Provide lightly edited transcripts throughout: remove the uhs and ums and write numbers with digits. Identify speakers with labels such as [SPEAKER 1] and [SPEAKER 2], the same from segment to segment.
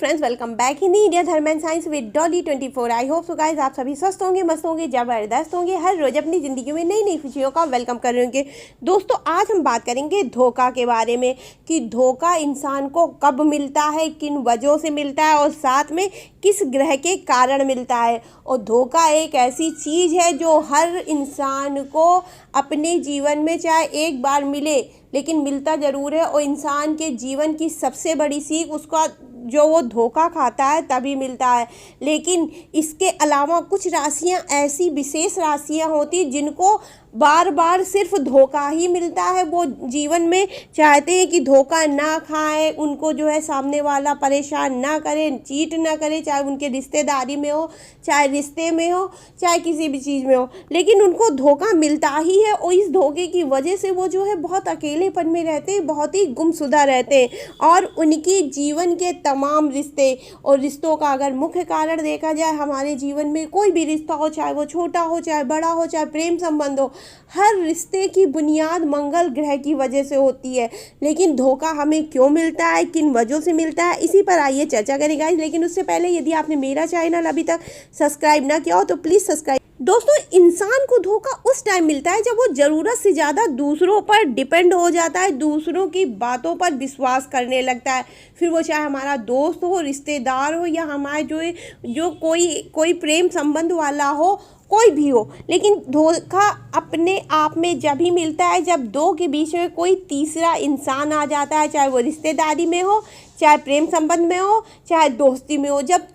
[SPEAKER 1] Friends, welcome back in India Dharm and science with Dolly 24। I hope so guys आप सभी स्वस्थ होंगे, मस्त होंगे, जबरदस्त होंगे, हर रोज अपनी ज़िंदगी में नई नई खुशियों का वेलकम कर रहे होंगे। दोस्तों, आज हम बात करेंगे धोखा के बारे में कि धोखा इंसान को कब मिलता है, किन वजहों से मिलता है और साथ में किस ग्रह के कारण मिलता है। और धोखा एक ऐसी चीज़ है जो हर इंसान को अपने जीवन में चाहे एक बार मिले लेकिन मिलता ज़रूर है। और इंसान के जीवन की सबसे बड़ी सीख उसका जो वो धोखा खाता है तभी मिलता है। लेकिन इसके अलावा कुछ राशियां ऐसी विशेष राशियां होती जिनको बार बार सिर्फ धोखा ही मिलता है। वो जीवन में चाहते हैं कि धोखा ना खाएं, उनको जो है सामने वाला परेशान ना करे, चीट ना करे, चाहे उनके रिश्तेदारी में हो, चाहे रिश्ते में हो, चाहे किसी भी चीज़ में हो, लेकिन उनको धोखा मिलता ही है। और इस धोखे की वजह से वो जो है बहुत अकेलेपन में रहते हैं, बहुत ही गुमशुदा रहते हैं और उनकी जीवन के तमाम रिश्ते और रिश्तों का अगर मुख्य कारण देखा जाए, हमारे जीवन में कोई भी रिश्ता हो, चाहे वो छोटा हो, चाहे बड़ा हो, चाहे प्रेम संबंध हो, हर रिश्ते की बुनियाद मंगल ग्रह की वजह से होती है। लेकिन धोखा हमें क्यों मिलता है, किन वजहों से मिलता है, इसी पर आइए चर्चा करेंगे। लेकिन उससे पहले यदि आपने मेरा चैनल अभी तक सब्सक्राइब ना किया हो तो प्लीज़ सब्सक्राइब। दोस्तों, इंसान को धोखा उस टाइम मिलता है जब वो ज़रूरत से ज़्यादा दूसरों पर डिपेंड हो जाता है, दूसरों की बातों पर विश्वास करने लगता है। फिर वो चाहे हमारा दोस्त हो, रिश्तेदार हो या हमारे जो कोई प्रेम संबंध वाला हो, कोई भी हो। लेकिन धोखा अपने आप में जब ही मिलता है जब दो के बीच में कोई तीसरा इंसान आ जाता है, चाहे वो रिश्तेदारी में हो, चाहे प्रेम संबंध में हो, चाहे दोस्ती में हो। जब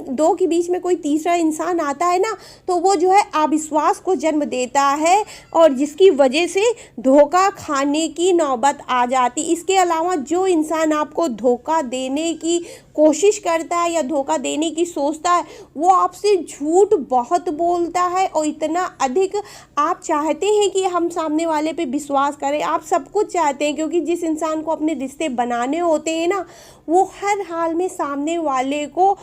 [SPEAKER 1] दो के बीच में कोई तीसरा इंसान आता है ना, तो वो जो है अविश्वास को जन्म देता है और जिसकी वजह से धोखा खाने की नौबत आ जाती। इसके अलावा जो इंसान आपको धोखा देने की कोशिश करता है या धोखा देने की सोचता है, वो आपसे झूठ बहुत बोलता है और इतना अधिक आप चाहते हैं कि हम सामने वाले पे विश्वास करें। आप सब कुछ चाहते हैं क्योंकि जिस इंसान को अपने रिश्ते बनाने होते हैं ना, वो हर हाल में सामने वाले को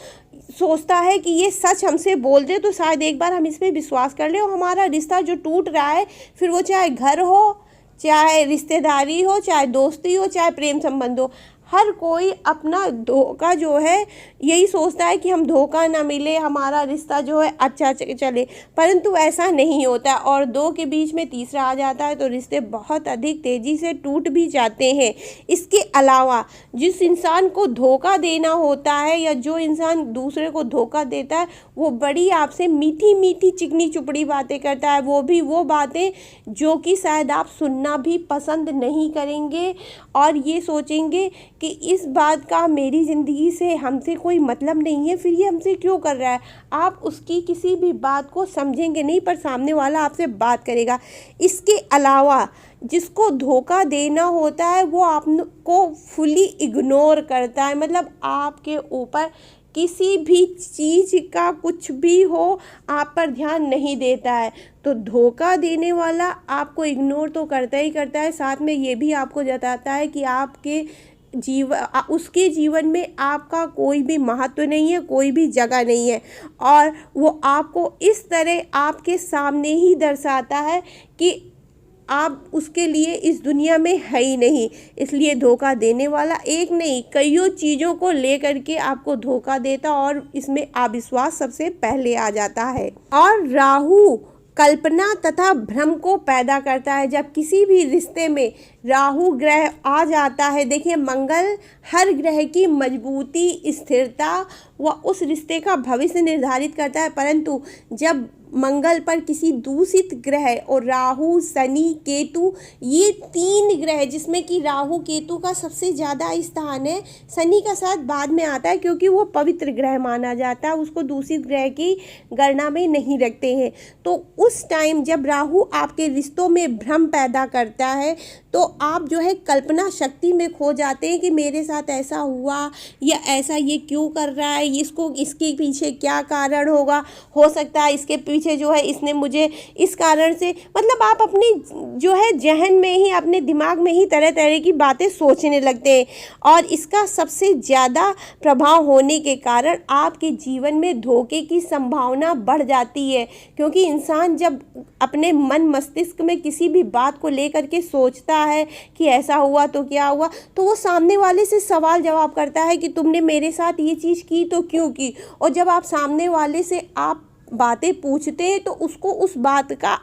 [SPEAKER 1] सोचता है कि ये सच हमसे बोल दे तो शायद एक बार हम इस पे विश्वास कर लें और हमारा रिश्ता जो टूट रहा है, फिर वो चाहे घर हो, चाहे रिश्तेदारी हो, चाहे दोस्ती हो, चाहे प्रेम संबंध हो, हर कोई अपना धोखा जो है यही सोचता है कि हम धोखा ना मिले, हमारा रिश्ता जो है अच्छा चले। परंतु ऐसा नहीं होता और दो के बीच में तीसरा आ जाता है तो रिश्ते बहुत अधिक तेज़ी से टूट भी जाते हैं। इसके अलावा जिस इंसान को धोखा देना होता है या जो इंसान दूसरे को धोखा देता है, वो बड़ी आपसे मीठी मीठी चिकनी चुपड़ी बातें करता है, वो भी वो बातें जो कि शायद आप सुनना भी पसंद नहीं करेंगे और ये सोचेंगे कि इस बात का मेरी ज़िंदगी से हमसे कोई मतलब नहीं है, फिर ये हमसे क्यों कर रहा है। आप उसकी किसी भी बात को समझेंगे नहीं पर सामने वाला आपसे बात करेगा। इसके अलावा जिसको धोखा देना होता है वो आपको फुली इग्नोर करता है, मतलब आपके ऊपर किसी भी चीज़ का कुछ भी हो आप पर ध्यान नहीं देता है। तो धोखा देने वाला आपको इग्नोर तो करता ही करता है, साथ में ये भी आपको जताता है कि उसके जीवन में आपका कोई भी महत्व नहीं है, कोई भी जगह नहीं है और वो आपको इस तरह आपके सामने ही दर्शाता है कि आप उसके लिए इस दुनिया में है ही नहीं। इसलिए धोखा देने वाला एक नहीं कईयों चीज़ों को लेकर के आपको धोखा देता और इसमें अविश्वास सबसे पहले आ जाता है। और राहु कल्पना तथा भ्रम को पैदा करता है। जब किसी भी रिश्ते में राहु ग्रह आ जाता है, देखिए मंगल हर ग्रह की मजबूती, स्थिरता व उस रिश्ते का भविष्य निर्धारित करता है, परंतु जब मंगल पर किसी दूषित ग्रह और राहु, शनि, केतु, ये तीन ग्रह जिसमें कि राहु केतु का सबसे ज़्यादा स्थान है, शनि का साथ बाद में आता है क्योंकि वो पवित्र ग्रह माना जाता है, उसको दूषित ग्रह की गणना में नहीं रखते हैं। तो उस टाइम जब राहु आपके रिश्तों में भ्रम पैदा करता है तो आप जो है कल्पना शक्ति में खो जाते हैं कि मेरे साथ ऐसा हुआ या ऐसा ये क्यों कर रहा है, इसके पीछे क्या कारण होगा, हो सकता है इसके पीछे पीछे जो है इसने मुझे इस कारण से, मतलब आप अपनी जो है जहन में ही, अपने दिमाग में ही तरह तरह की बातें सोचने लगते हैं और इसका सबसे ज़्यादा प्रभाव होने के कारण आपके जीवन में धोखे की संभावना बढ़ जाती है। क्योंकि इंसान जब अपने मन मस्तिष्क में किसी भी बात को लेकर के सोचता है कि ऐसा हुआ तो क्या हुआ, तो वो सामने वाले से सवाल जवाब करता है कि तुमने मेरे साथ ये चीज़ की तो क्यों की। और जब आप सामने वाले से आप बातें पूछते हैं तो उसको उस बात का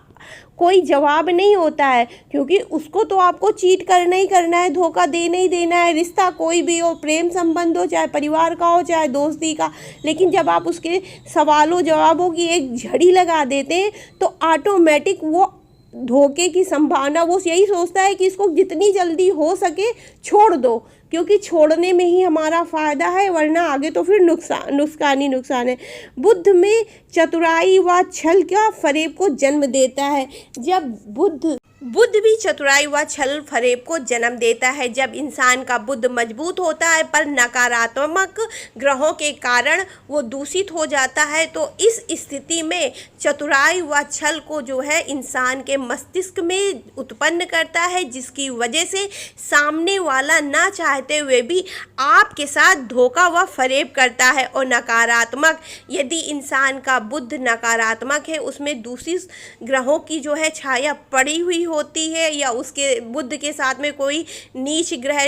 [SPEAKER 1] कोई जवाब नहीं होता है, क्योंकि उसको तो आपको चीट करना ही करना है, धोखा देना ही देना है, रिश्ता कोई भी हो, प्रेम संबंध हो, चाहे परिवार का हो चाहे दोस्ती का। लेकिन जब आप उसके सवालों जवाबों की एक झड़ी लगा देते हैं तो ऑटोमेटिक वो धोखे की संभावना, वो यही सोचता है कि इसको जितनी जल्दी हो सके छोड़ दो, क्योंकि छोड़ने में ही हमारा फ़ायदा है, वरना आगे तो फिर नुकसान ही नुकसान है। बुद्ध में चतुराई व छल का फरेब को जन्म देता है। जब बुद्ध भी चतुराई व छल फरेब को जन्म देता है। जब इंसान का बुद्ध मजबूत होता है पर नकारात्मक ग्रहों के कारण वो दूषित हो जाता है, तो इस स्थिति में चतुराई व छल को जो है इंसान के मस्तिष्क में उत्पन्न करता है, जिसकी वजह से सामने वाला ना चाहते हुए भी आपके साथ धोखा व फरेब करता है। और नकारात्मक, यदि इंसान का बुद्ध नकारात्मक है, उसमें दूषित ग्रहों की जो है छाया पड़ी हुई होती है, या उसके बुद्ध के साथ में कोई नीच ग्रह,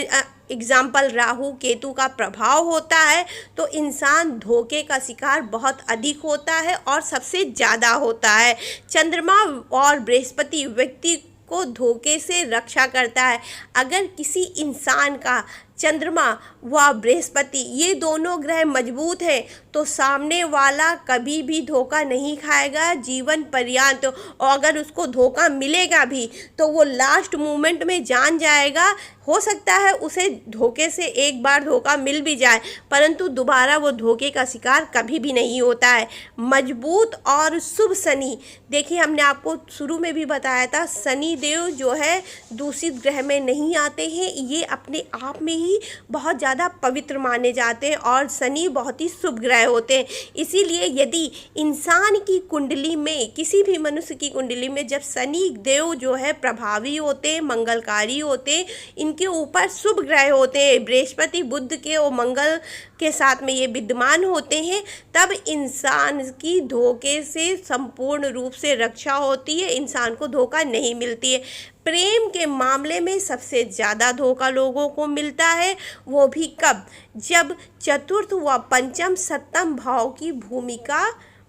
[SPEAKER 1] एग्जाम्पल राहु केतु का प्रभाव होता है, तो इंसान धोखे का शिकार बहुत अधिक होता है और सबसे ज़्यादा होता है। चंद्रमा और बृहस्पति व्यक्ति को धोखे से रक्षा करता है। अगर किसी इंसान का चंद्रमा व बृहस्पति ये दोनों ग्रह मजबूत हैं तो सामने वाला कभी भी धोखा नहीं खाएगा जीवन पर्यंत। और अगर उसको धोखा मिलेगा भी तो वो लास्ट मोमेंट में जान जाएगा। हो सकता है उसे धोखे से एक बार धोखा मिल भी जाए, परंतु दोबारा वो धोखे का शिकार कभी भी नहीं होता है। मजबूत और शुभ शनि, देखिए हमने आपको शुरू में भी बताया था, शनि देव जो है दूषित ग्रह में नहीं आते हैं, ये अपने आप में ही बहुत ज़्यादा पवित्र माने जाते हैं और शनि बहुत ही शुभ ग्रह होते हैं। इसीलिए यदि इंसान की कुंडली में, किसी भी मनुष्य की कुंडली में जब शनि देव जो है प्रभावी होते हैं, मंगलकारी होते हैं, इनके ऊपर शुभ ग्रह होते हैं, बृहस्पति बुध के और मंगल के साथ में ये विद्यमान होते हैं, तब इंसान की धोखे से संपूर्ण रूप से रक्षा होती है, इंसान को धोखा नहीं मिलती है। प्रेम के मामले में सबसे ज़्यादा धोखा लोगों को मिलता है, वो भी कब? जब चतुर्थ व पंचम सप्तम भाव की भूमिका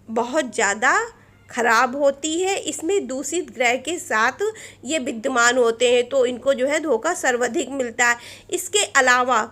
[SPEAKER 1] बहुत ज़्यादा खराब होती है, इसमें दूषित ग्रह के साथ ये विद्यमान होते हैं, तो इनको जो है धोखा सर्वाधिक मिलता है। इसके अलावा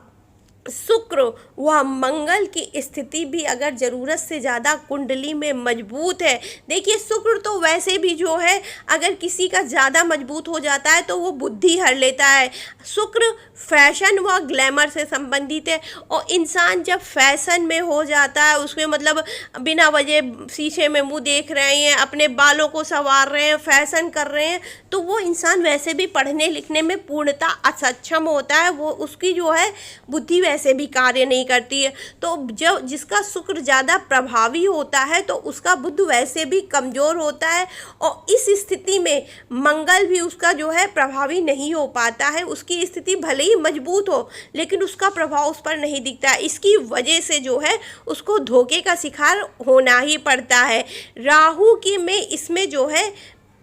[SPEAKER 1] शुक्र व मंगल की स्थिति भी अगर ज़रूरत से ज़्यादा कुंडली में मजबूत है, देखिए शुक्र तो वैसे भी जो है अगर किसी का ज़्यादा मजबूत हो जाता है तो वो बुद्धि हर लेता है। शुक्र फैशन व ग्लैमर से संबंधित है, और इंसान जब फैशन में हो जाता है, उसमें मतलब बिना वजह शीशे में मुंह देख रहे हैं, अपने बालों को संवार रहे हैं, फैशन कर रहे हैं, तो वो इंसान वैसे भी पढ़ने लिखने में पूर्णतः असक्षम होता है, वो उसकी जो है बुद्धि वैसे भी कार्य नहीं करती है। तो जब जिसका शुक्र ज़्यादा प्रभावी होता है तो उसका बुद्ध वैसे भी कमज़ोर होता है, और इस स्थिति में मंगल भी उसका जो है प्रभावी नहीं हो पाता है। उसकी स्थिति भले ही मजबूत हो लेकिन उसका प्रभाव उस पर नहीं दिखता है, इसकी वजह से जो है उसको धोखे का शिकार होना ही पड़ता है। राहु की में इसमें जो है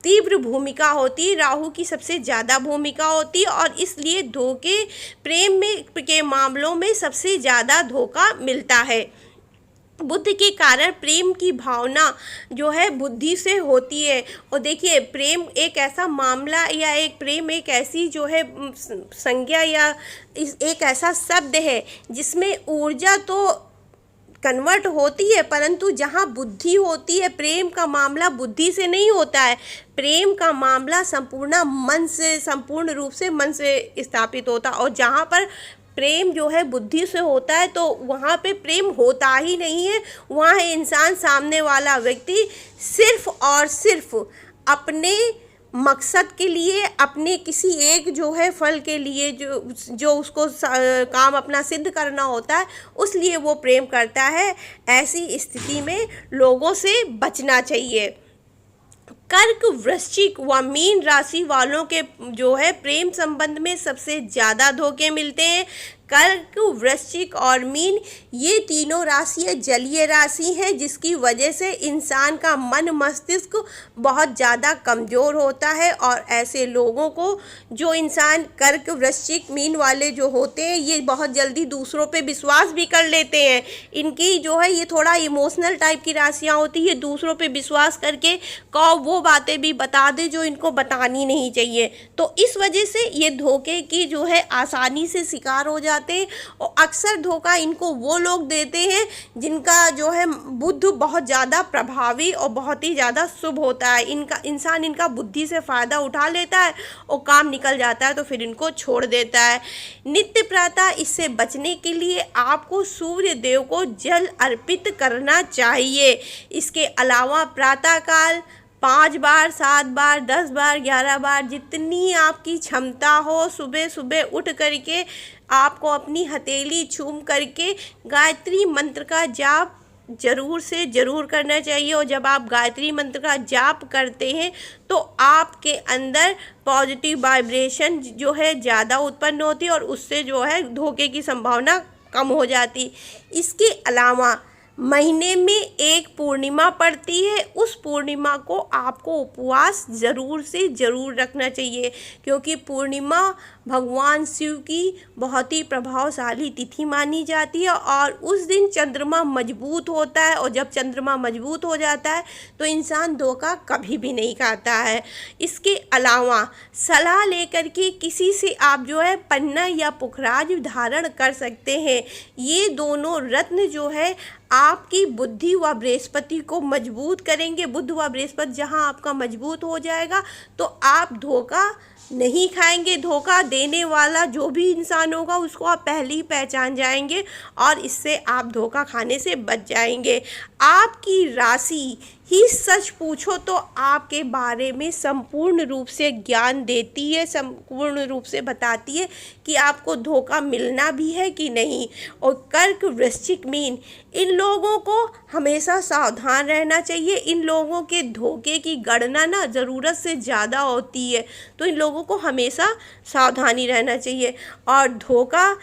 [SPEAKER 1] तीव्र भूमिका होती है, राहु की सबसे ज़्यादा भूमिका होती है, और इसलिए धोखे प्रेम में के मामलों में सबसे ज़्यादा धोखा मिलता है। बुद्धि के कारण प्रेम की भावना जो है बुद्धि से होती है। और देखिए प्रेम एक ऐसा मामला या एक प्रेम एक ऐसी जो है संज्ञा या एक ऐसा शब्द है जिसमें ऊर्जा तो कन्वर्ट होती है, परंतु जहाँ बुद्धि होती है, प्रेम का मामला बुद्धि से नहीं होता है, प्रेम का मामला संपूर्ण मन से, संपूर्ण रूप से मन से स्थापित होता है। और जहाँ पर प्रेम जो है बुद्धि से होता है तो वहाँ पे प्रेम होता ही नहीं है, वहाँ इंसान सामने वाला व्यक्ति सिर्फ और सिर्फ अपने मकसद के लिए, अपने किसी एक जो है फल के लिए जो उसको काम अपना सिद्ध करना होता है, उस लिए वो प्रेम करता है। ऐसी स्थिति में लोगों से बचना चाहिए। कर्क, वृश्चिक व मीन राशि वालों के जो है प्रेम संबंध में सबसे ज़्यादा धोखे मिलते हैं। कर्क, वृश्चिक और मीन ये तीनों राशियाँ जलीय राशि हैं, जिसकी वजह से इंसान का मन मस्तिष्क बहुत ज़्यादा कमज़ोर होता है। और ऐसे लोगों को, जो इंसान कर्क, वृश्चिक, मीन वाले जो होते हैं, ये बहुत जल्दी दूसरों पे विश्वास भी कर लेते हैं। इनकी जो है ये थोड़ा इमोशनल टाइप की राशियाँ होती है, दूसरों पे विश्वास करके वो बातें भी बता दे जो इनको बतानी नहीं चाहिए। तो इस वजह से ये धोखे की जो है आसानी से शिकार हो जाते हैं। और अक्सर धोखा इनको वो लोग देते हैं जिनका जो है बुद्धि बहुत ज़्यादा प्रभावी और बहुत ही ज़्यादा शुभ होता है। इनका बुद्धि से फ़ायदा उठा लेता है और काम निकल जाता है, तो फिर इनको छोड़ देता है। नित्य प्रातः इससे बचने के लिए आपको सूर्य देव को जल अर्पित करना चाहिए। इसके अलावा प्रातःकाल 5 बार, 7 बार, 10 बार, 11 बार, जितनी आपकी क्षमता हो, सुबह सुबह उठ करके आपको अपनी हथेली चूम करके गायत्री मंत्र का जाप जरूर से ज़रूर करना चाहिए। और जब आप गायत्री मंत्र का जाप करते हैं तो आपके अंदर पॉजिटिव वाइब्रेशन जो है ज़्यादा उत्पन्न होती है और उससे जो है धोखे की संभावना कम हो जाती। इसके अलावा महीने में एक पूर्णिमा पड़ती है, उस पूर्णिमा को आपको उपवास ज़रूर से ज़रूर रखना चाहिए, क्योंकि पूर्णिमा भगवान शिव की बहुत ही प्रभावशाली तिथि मानी जाती है। और उस दिन चंद्रमा मजबूत होता है, और जब चंद्रमा मजबूत हो जाता है तो इंसान धोखा कभी भी नहीं खाता है। इसके अलावा सलाह लेकर के किसी से आप जो है पन्ना या पुखराज धारण कर सकते हैं। ये दोनों रत्न जो है आपकी बुद्धि व बृहस्पति को मजबूत करेंगे। बुध व बृहस्पति जहाँ आपका मजबूत हो जाएगा तो आप धोखा नहीं खाएंगे। धोखा देने वाला जो भी इंसान होगा उसको आप पहले ही पहचान जाएंगे और इससे आप धोखा खाने से बच जाएंगे। आपकी राशि ही सच पूछो तो आपके बारे में संपूर्ण रूप से ज्ञान देती है, संपूर्ण रूप से बताती है कि आपको धोखा मिलना भी है कि नहीं। और कर्क, वृश्चिक, मीन इन लोगों को हमेशा सावधान रहना चाहिए। इन लोगों के धोखे की गणना ना ज़रूरत से ज़्यादा होती है, तो इन लोगों को हमेशा सावधानी रहना चाहिए और धोखा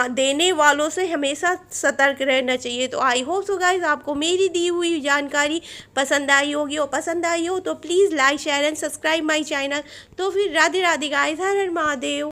[SPEAKER 1] देने वालों से हमेशा सतर्क रहना चाहिए। तो आई होप सो गाइस आपको मेरी दी हुई जानकारी पसंद आई होगी, और पसंद आई हो तो please like, share and subscribe my channel. तो फिर राधे राधे गाइस, हर हर महादेव।